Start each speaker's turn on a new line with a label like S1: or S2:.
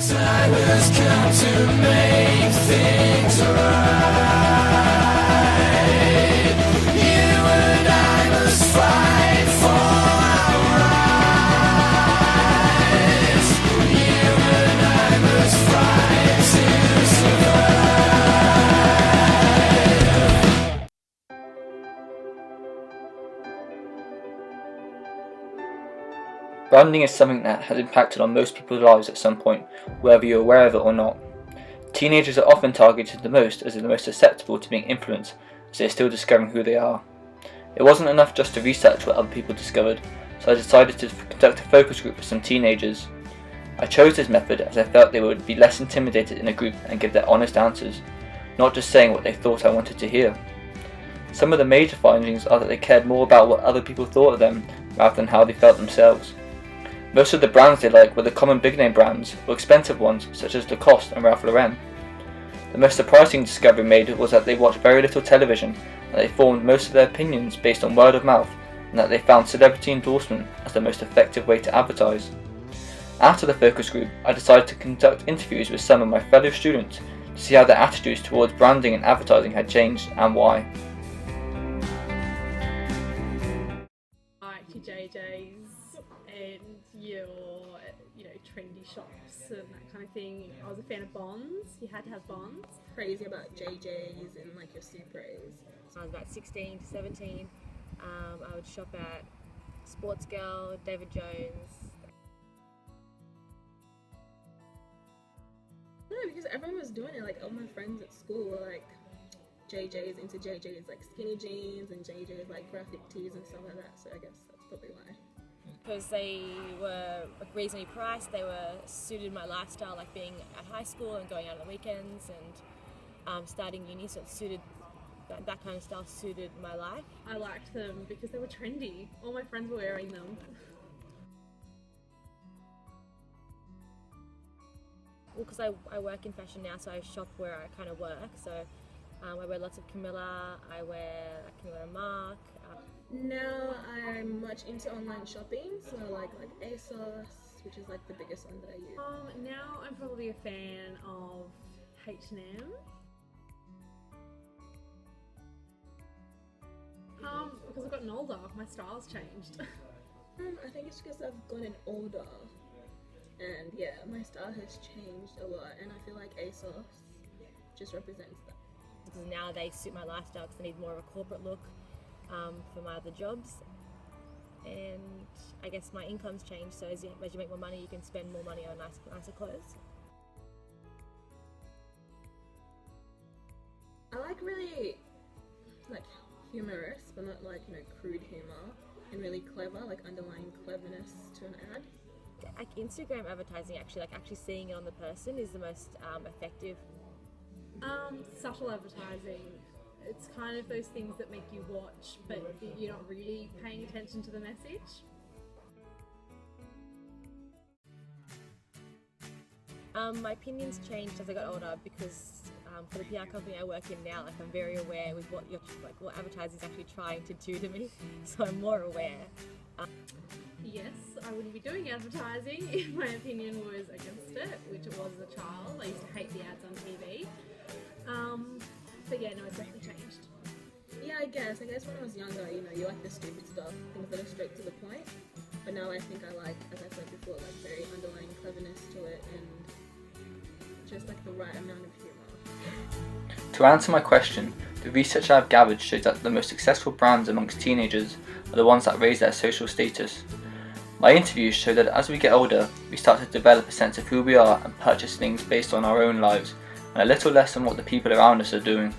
S1: Time has come to make things right. You and I must fight for our rights. You and I must fight to survive.
S2: Branding is something that has impacted on most people's lives at some point, whether you're aware of it or not. Teenagers are often targeted the most as they're the most susceptible to being influenced, as they're still discovering who they are. It wasn't enough just to research what other people discovered, so I decided to conduct a focus group with some teenagers. I chose this method as I felt they would be less intimidated in a group and give their honest answers, not just saying what they thought I wanted to hear. Some of the major findings are that they cared more about what other people thought of them rather than how they felt themselves. Most of the brands they liked were the common big name brands or expensive ones such as Lacoste and Ralph Lauren. The most surprising discovery made was that they watched very little television, and they formed most of their opinions based on word of mouth, and that they found celebrity endorsement as the most effective way to advertise. After the focus group, I decided to conduct interviews with some of my fellow students to see how their attitudes towards branding and advertising had changed and why.
S3: Your JJ's and your trendy shops and that kind of thing. I was a fan of Bonds. You had to have Bonds.
S4: Crazy about JJ's and like your Supras.
S5: So I was about 16 to 17. I would shop at Sports Girl, David Jones.
S4: No, because everyone was doing it. Like all my friends at school were like JJ's into JJ's like skinny jeans and JJ's like graphic tees and stuff like that. So I guess that's probably why.
S5: Because they were reasonably priced, they were suited my lifestyle, like being at high school and going out on the weekends and starting uni, so it suited, that kind of style suited my life.
S3: I liked them because they were trendy. All my friends were wearing them.
S5: Well, because I work in fashion now, so I shop where I kind of work, so I wear lots of Camilla, I wear Camilla Mark.
S4: Now I'm much into online shopping, so like ASOS, which is like the biggest one that I use.
S3: Now I'm probably a fan of H&M. Because I've gotten older, my style's changed.
S4: I think it's because I've gotten older, and yeah, my style has changed a lot, and I feel like ASOS just represents that.
S5: Because now they suit my lifestyle because I need more of a corporate look. For my other jobs, and I guess my income's changed, so as you make more money you can spend more money on nicer clothes.
S4: I like really like humorous but not like crude humor, and really clever, like underlying cleverness to an ad.
S5: Like Instagram advertising, actually seeing it on the person is the most effective.
S3: Subtle advertising. It's kind of those things that make you watch, but you're not really paying attention to the message.
S5: My opinions changed as I got older because for the PR company I work in now, like I'm very aware with what advertising is actually trying to do to me, so I'm more aware.
S3: Yes, I wouldn't be doing advertising if my opinion was against it, which it was as a child. I used to hate the ads on TV. But yeah, no, it's definitely changed.
S4: Yeah, I guess when I was younger, you like the stupid stuff, things that are straight to the point. But now I think I like, as I said before, like very underlying cleverness to it and just like the right amount of humour.
S2: To answer my question, the research I've gathered shows that the most successful brands amongst teenagers are the ones that raise their social status. My interviews show that as we get older, we start to develop a sense of who we are and purchase things based on our own lives, and a little less on what the people around us are doing.